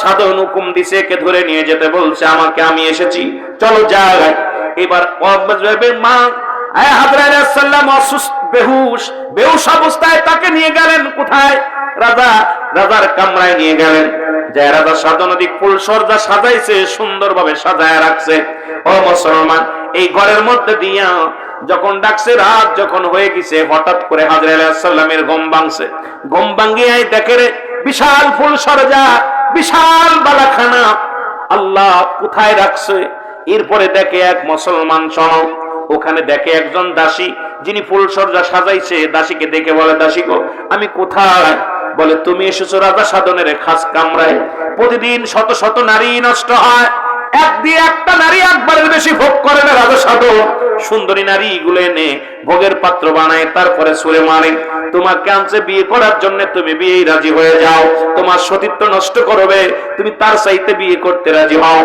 সাধন হুকুম দিছে, কে ধরে নিয়ে যেতে বলছে আমাকে, আমি এসেছি, চলো যাই। এবার মা হাজরা আলাইহিস সালাম অসুস্থ, বেহুশ অবস্থায় তাকে নিয়ে গেলেন কোথায়? রাজার কামরায় নিয়ে গেলেন। যে রাজা সাধনদিক ফুলসজ্জা সাজাইছে, সুন্দরভাবে সাজায় রাখছে। ও মুসলমান, এই ঘরের মধ্যে দিয়া যখন ডাকছে, রাত যখন হয়ে গেছে, হঠাৎ করে হাজরা আলাইহিস সালামের ঘুম ভাঙছে। ঘুম ভাঙিয়ে দেখে রে বিশাল ফুলসজ্জা, বিশাল বালাখানা আল্লাহ কোথায় রাখছে। এরপরে দেখে এক মুসলমান সনদ, ওখানে দেখে একজন দাসী যিনি ফুলসজ্জা সাজাইছে। দাসীকে দেখে বলে, দাসী গো, আমি কোথায়? বলে, তুমি এসেছো রাজা সাধনের খাস কামরায়। প্রতিদিন শত শত নারী নষ্ট হয়, এক দিয়ে একটা নারী একবারের বেশি ভোগ করে না রাজা সাধন। সুন্দরী নারী গুলো এনে ভোগের পাত্র বানায়, তারপরে সুরে মারে। তোমাকে আনছে বিয়ে করার জন্য, তুমি বিয়ে রাজি হয়ে যাও। তোমার সতীত্ব নষ্ট করবে, তুমি তার চাইতে বিয়ে করতে রাজি হও।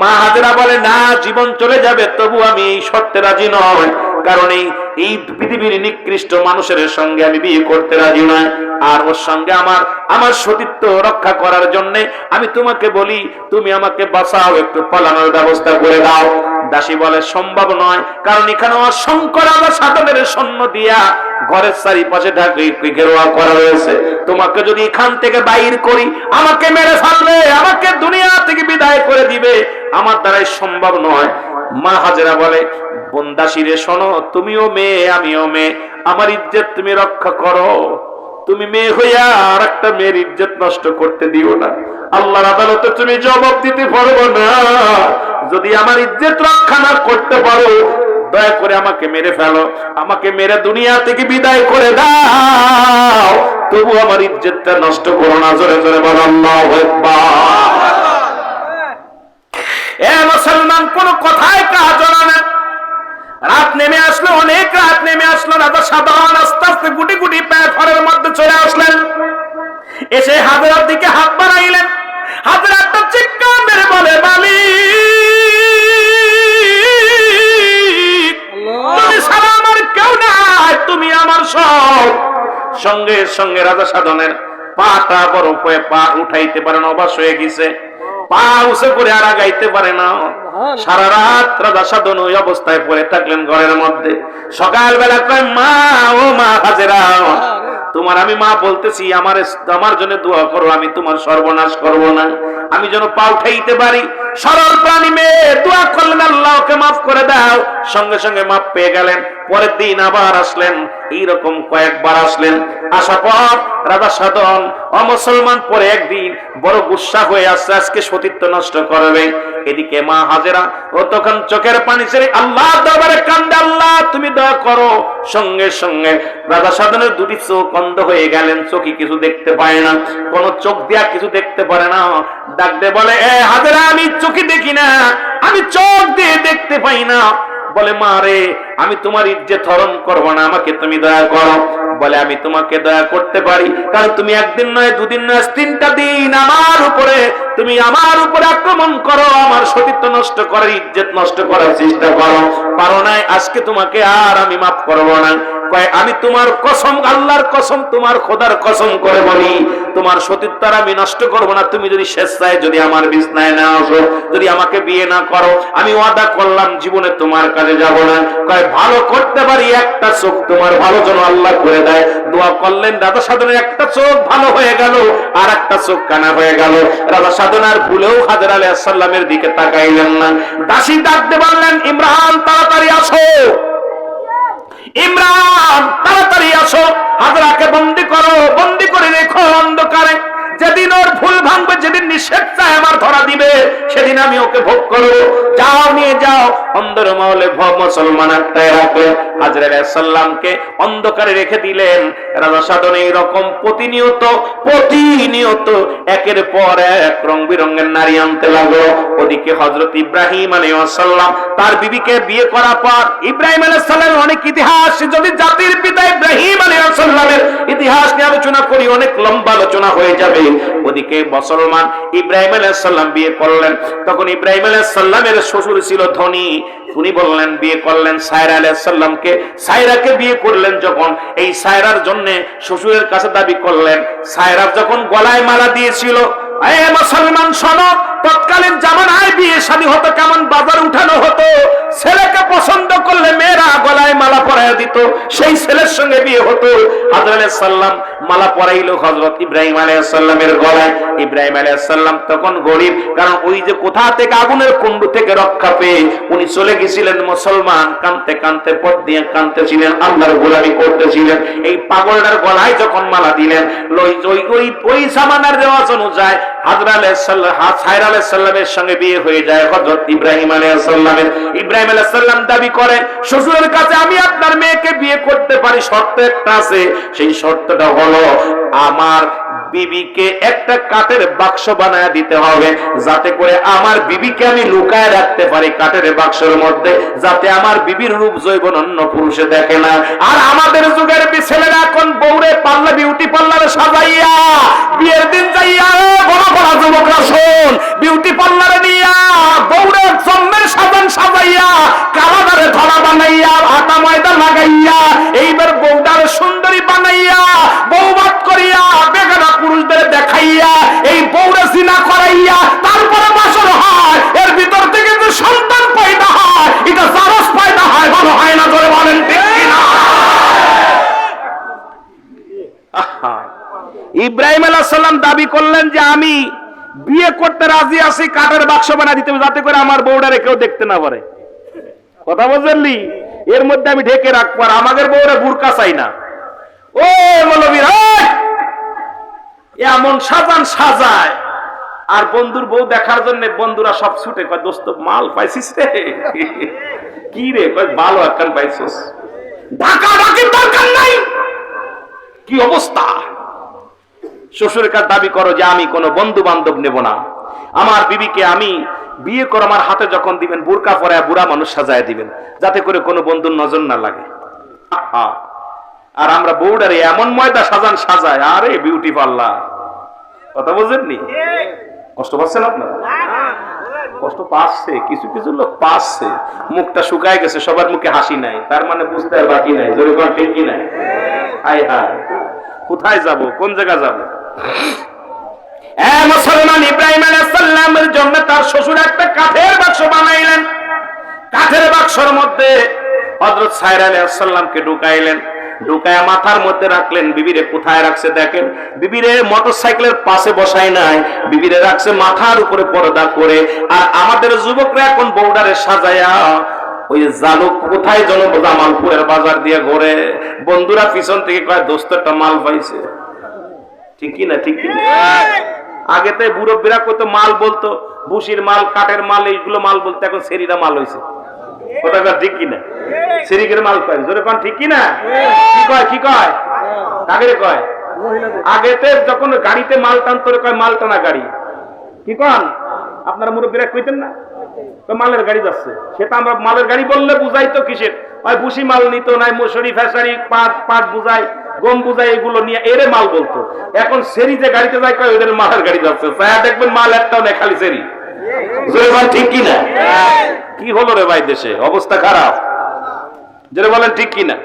মা হাজরা বলে, না, জীবন চলে যাবে, তবু আমি এই শর্তে রাজি নয়, কারণ এই পৃথিবীর নিকৃষ্ট মানুষের সঙ্গে আমি বিয়ে করতে রাজি নয়। আর ওর সঙ্গে আমার সতীত্ব রক্ষা করার জন্য আমি তোমাকে বলি, তুমি আমাকে বাঁচাও, একটু পালানোর ব্যবস্থা করে দাও। দাসী বলে, সম্ভব নয়, কারণ এখানে অসংখ্য রাজা সাধনের সৈন্য দিয়া ঘরের চারিপাশে ঢাকে ঘেরোয়া করা রয়েছে। তোমাকে যদি এখান থেকে বাইর করি, আমাকে মেরে ফেলবে, আমাকে দুনিয়া থেকে বিদায় করে দিবে, আমার দ্বারাই সম্ভব নয়। মা হাজরা বলে, বন্দাসীরে শোনো, তুমিও মেয়ে, আমিও মেয়ে, আমার ইজ্জত তুমি রক্ষা করো। তুমি মেয়ে হইয়া আর একটা মেয়ের ইজ্জত নষ্ট করতে দিও না। আল্লাহর আদালতে তুমি জবাব দিতে পারবো না। যদি আমার ইজ্জত রক্ষা না করতে পারো, দয়া করে আমাকে মেরে ফেলো, আমাকে মেরে দুনিয়া থেকে বিদায় করে দাও, তবু আমার ইজ্জতটা নষ্ট করো না। জোরে জোরে বলো আল্লাহু আকবার। এ মুসলমান, কোন কথায় কাজ না। রাত নেমে আসলো, অনেক রাত নেমে আসলো। রাজা সাধন আস্তে আস্তে গুটি গুটি পায়ে ঘরের মধ্যে চলে আসলেন। এসে হাজরার দিকে হাত বাড়াইলেন। হাজরা একটা চিৎকার মেরে বলে, মালিক, তুমি ছাড়া আমার কেউ নাই, তুমি আমার সব। সঙ্গে সঙ্গে রাজা সাধনের পাটা বরফ হয়ে, পা উঠাইতে পারে না, অবাস হয়ে গেছে। পা উঁচু করে আর আগাইতে পারে না। সারা রাত রাজা সাধন ওই অবস্থায় পড়ে থাকলেন ঘরের মধ্যে। সকালবেলা কয়, মা, ও মা হাজেরা, তোমার আমি মা বলতেছি, আমার জন্য দোয়া করো, আমি তোমার সর্বনাশ করব না, আমি যেন পা উঠাইতে পারি। সরল প্রাণী মেয়ে দোয়া করলেন, আল্লাহ ওকে মাফ করে দাও। সঙ্গে সঙ্গে মাফ পেয়ে গেলেন। পরের দিন আবার আসলেন, এইরকম কয়েকবার আসলেন। আসার পর রাজা সাধন অমুসলমান পরে একদিন বড় গুসা হয়ে আসছে, আজকে সতীত্ব নষ্ট করবে। এদিকে মা হাজেরা ও তখন চোখের পানি ছেড়ে আল্লাহ দরবারে কান্দে, আল্লাহ তুমি দয়া করো। সঙ্গে সঙ্গে রাজা সাধনের দুটি চোখ অন্ধ হয়ে গেলেন, চোখে কিছু দেখতে পায় না, কোন চোখ দিয়া কিছু দেখতে পারে না। ডাক দিয়ে বলে, এ হাজেরা, আমি চোখে দেখি না, আমি চোখ দিয়ে দেখতে পাই না। বলে, মা রে, আমি তোমার ইজ্জত হরণ করবো না, আমাকে তুমি দয়া করো। বলে, আমি তোমাকে দয়া করতে পারি, কারণ তুমি একদিন নয়, দুদিন নয়, 3টা দিন তুমি আমার উপরে আক্রমণ করো, আমার সতীত্ব নষ্ট করার, ইজ্জত নষ্ট করার চেষ্টা করো, পারো নাই। আজকে তোমাকে আর আমি মাফ করবো না। আমি তোমার কসম, আল্লাহর কসম, তোমার খোদার কসম করে বলি, তোমার সতীত্ব আমি নষ্ট করবো না। তুমি যদি স্বেচ্ছায় যদি আমার বিছনায় না আসো, যদি আমাকে বিয়ে না করো, আমি ওয়াদা করলাম জীবনে তোমার কাছে যাব না। ভালো করতে পারি, একটা চোখ তোমার ভালো যেন আল্লাহ করে দেয়। দোয়া করলেন, রাজা সাধনের একটা চোখ ভালো হয়ে গেল, আর একটা চোখ কানা হয়ে গেল। রাজা সাধন আর ভুলেও হাজরা আলাইহিস সালামের দিকে তাকাইলেন না। দাসী ডাকতে বললেন, ইমরান, তাড়াতাড়ি আসো, ইমরান, তাড়াতাড়ি আসো, হাজরাকে বন্দী করো, বন্দী করে রেখো অন্ধকারে। যেদিন ওর ভুল ভাঙবে, যেদিন নিষেধ চায় আমার ধরা দিবে, সেদিন আমি ওকে ভোগ করবো। যাও, নিয়ে যাও। অন্ধের মহলে মুসলমান আটকায় রাখলেন। হাজরা আলাইহিস সালামকে অন্ধকারে রেখে দিলেন। রাজা সাধন এইরকম প্রতিনিয়ত একের পর এক রং বিরঙের নারী আনতে লাগলো। ওদিকে হযরত ইব্রাহিম আলাইহিস সালাম তার বিবিকে বিয়ে করার পর, ইব্রাহিম আলাইহিস সালামের অনেক ইতিহাস, যদি জাতির পিতা ইব্রাহিম আলাইহিস সালামের ইতিহাস নিয়ে আলোচনা করি, অনেক লম্বা আলোচনা হয়ে যাবে। ওদিকে মুসলমান ইব্রাহিম আলাইহিস সালাম বিয়ে করলেন। তখন ইব্রাহিম আলাইহিস সালামের শ্বশুর ছিল ধনী, উনি বললেন, বিয়ে করলেন সায়রা আলাইহিস সালামকে। সায়রাকে বিয়ে করলেন যখন, এই সায়রার জন্য শ্বশুরের কাছে দাবি করলেন, সায়রা যখন গলায় মালা দিয়েছিল, ও মুসলমান শোনো, তৎকালীন জামানায় বিয়ে শাদী হতো কেমন, বাজার উঠানো হতো, ছেলেকে পছন্দ করলে মেয়েরা গলায় মালা পরাইয়া দিত, সেই ছেলের সঙ্গে বিয়ে হতো। হযরত আলাইহিস সালাম মালা পরাইলো হযরত ইব্রাহিম আলাইহিস সালামের গলায়। ইব্রাহিম আলাইহিস সালাম তখন গরিব, কারণ ওই যে কোথা থেকে আগুনের কুণ্ড থেকে রক্ষা পেয়ে উনি চলে গেছিলেন মুসলমান, কানতে কানতে পথ দিয়ে কানতেছিলেন, আল্লাহর গোলামি করতেছিলেন। এই পাগলটার গলায় যখন মালা দিলেন, ওই জামানার রেওয়াজ অনুযায়ী হযরত হাজরা আলাইহিস সালামের সঙ্গে বিয়ে হয়ে যায় হযরত ইব্রাহিম আলাইহিস সালামের। ইব্রাহিম আলাইহিস সালাম দাবি করে শ্বশুরের কাছে, আমি আপনার মেয়েকে বিয়ে করতে পারি, শর্ত একটা আছে। সেই শর্তটা হলো আমার বিবিকে একটা কাঠের বাক্স বানায় দিতে হবে, যাতে করে আমার বিবিকে আমি লুকায় রাখতে পারি কাঠের বাক্সের মধ্যে, যাতে আমার বিবির রূপ জৈবন অন্য পুরুষে দেখে না। আর আমাদের যুগের ছেলেরা এখন বউরে পার্লার বিউটি পার্লারে সাজাইয়া বিয়ের দিন যাইয়া, বড় বড় যুবকরা শোন, বিউটি পার্লারে নিয়া বউরে জন্মের সাজান সাজাইয়া, কালাদারে ধরা বানাইয়া, আটা ময়দা লাগাইয়া, এইবার বউটারে সুন্দরী বানাইয়া, বউবাদ করিয়া, বেগানা পুরুষদের দেখাইয়া, এই বউরে জিনা করাইয়া, তারপরে বাসর হয়, এর ভিতর থেকে যে সন্তান পয়দা হয়, এটা জারজ পয়দা হয়, ভালো হয় না, ধরে বলেন ঠিক কিনা? ইব্রাহিম আলাইহিস সালাম দাবি করলেন যে আমি বিয়ে করতে রাজি আছি, কাঠের বাক্স বানা দিতে হবে, যাতে করে আমার বউটারে কেউ দেখতে না পারে। কথা বুঝলি? এর মধ্যে আমি ঢেকে রাখবো, আর আমাদের বউরে বুরকা চাই না। ও মৌলবীর, এমন সাজান সাজায়, আর বন্ধুর বউ দেখার জন্য বন্ধুরা সব ছুটে কয়, দোস্ত মাল পাইছিস রে? কি রে? কয় ভালো একখান পাইছিস, ঢাকা ঢাকির দরকার নাই। কি অবস্থা! শ্বশুরের কাছে দাবি করো যে আমি কোনো বন্ধু বান্ধব নেব না, আমার বিবিকে আমি বিয়ে করে আমার হাতে যখন দিবেন বোরকা পরে বুড়া মানুষ সাজায় দিবেন, যাতে করে কোনো বন্ধুর নজর না লাগে। আর আমরা বউডারে এমন ময়দা সাজান সাজায়, আরে বিউটি পার্লার। কথা বুঝেননি? কষ্ট পাচ্ছেন আপনারা? কষ্ট পাচ্ছে, কিছু কিছু লোক পাচ্ছে, মুখটা শুকায় গেছে, সবার মুখে হাসি নাই, তার মানে বুঝতে আর বাকি নাই, জোরে কোন ঠিক কি নাই? হায় হায়, কোথায় যাব, কোন জায়গা যাব? মুসলমান ইব্রাহিম আলাইহিস সালামের জন্য তার শ্বশুর একটা কাঠের বাক্স বানাইলেন। কাঠের বাক্সের মধ্যে হযরত সায়রা আলাইহিস সালামকে ঢুকাইলেন, ঢুকায়া মাথার মধ্যে রাখলেন। বিবিরে কোথায় রাখছে দেখেন, বিবিরে মোটরসাইকেলের পাশে বসায় নাই, বিবিরে রাখছে মাথার উপরে পর্দা করে। আর আমাদের যুবকরা এখন বউডারে সাজায়া ওই জালুক কোথায় যেন জামালপুরের বাজার দিয়ে ঘোরে, বন্ধুরা পিছন থেকে কয়, দোস্ত একটা মাল পাইছে। ঠিক কি না? ঠিক কি না? আগে তো মুরব্বিরা কত মাল বলতো, বুশির মাল, কাঠের মাল, এইগুলো মাল বলতো, এখন সেরিরা মাল হয়েছে। কথা ঠিক কিনা? সেরিকের মাল পাই, জোরে কোন ঠিক কিনা? কি কয়, কি কয়, কাকে কয়? আগেতে যখন গাড়িতে মাল টানতো কয় মাল টানা গাড়ি। কি কন আপনারা মুরব্বিরা কইতেন না? মালের গাড়ি যাচ্ছে, সেটা আমরা মালের গাড়ি বললে বুঝাইতো কিসের, ওই বুশি মাল নিত, নাই মশুরি ফেসারি পাট পাট বুঝাই, গম বুঝাই, এগুলো নিয়ে এরে মাল বলতো। এখন সেরি যে গাড়িতে যায় কয় ওদের মালের গাড়ি যাচ্ছে, দেখবেন মাল একটাও নেই, খালি সেরি। ঠিক কিনা? কি হলো রে ভাই, দেশে অবস্থা খারাপ, যেটা বলেন ঠিক কিনা?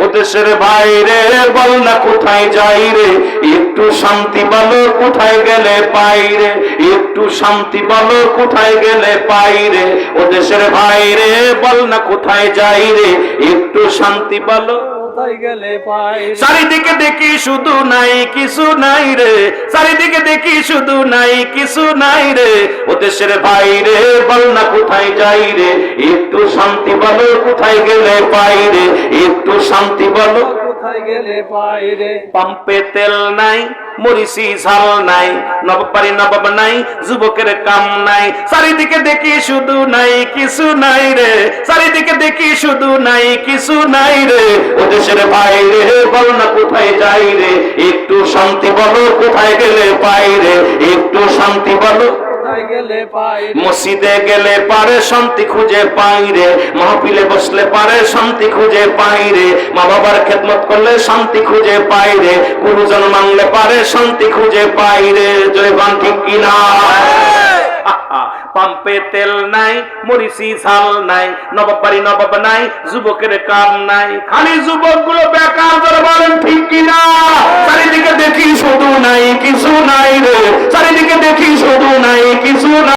ও দেশের বাইরে বল না কোথায় যাই রে, একটু শান্তি বলো কোথায় গেলে পাই রে, একটু শান্তি বলো কোথায় গেলে পাই রে। ও দেশের বাইরে বল না কোথায় যাই রে, একটু শান্তি বলো কোথায় গেলে পাই। চারিদিকে দেখি শুধু নাই কিছু নাই রে, চারিদিকে দেখি শুধু নাই কিছু নাই রে। ও দেশের বাইরে বল না কোথায় যাই রে, একটু শান্তি বলো কোথায় গেলে পাই রে, একটু শান্তি বলো কোথায় গেলে পাই রে। পাম্পে তেল নাই, মরিচি ঝাল নাই, নবাবাড়ি নবাব নাই, যুবকের কাম নাই, চারিদিকে দেখি শুধু নাই কিছু নাই রে, চারিদিকে দেখি শুধু নাই কিছু নাই রে। ও দেশের বাইরে বল না কোথায় যাই রে, একটু শান্তি বলো কোথায় গেলে পাই রে, একটু শান্তি বলো মসজিদে গেলে পারে শান্তি খুঁজে পাই রে, মাহফিলে বসলে পারে শান্তি খুঁজে পাই রে, মা বাবার খেদমত করলে শান্তি খুঁজে পাই রে, গুরুজন মানলে পারে শান্তি খুঁজে পাই রে। জয় বান ঠিক কিনা? পাম্পে তেল নাই, মরিচি ঝাল নাই, নবাব বাড়ি নবাব নাই, যুবকের কাম নাই, খালি যুবকগুলো বেকার। ধরে বলেন ঠিক কিনা? চারিদিকে দেখি শুধু নাই কিছু নাই রে, চারিদিকে দেখি শুধু নাই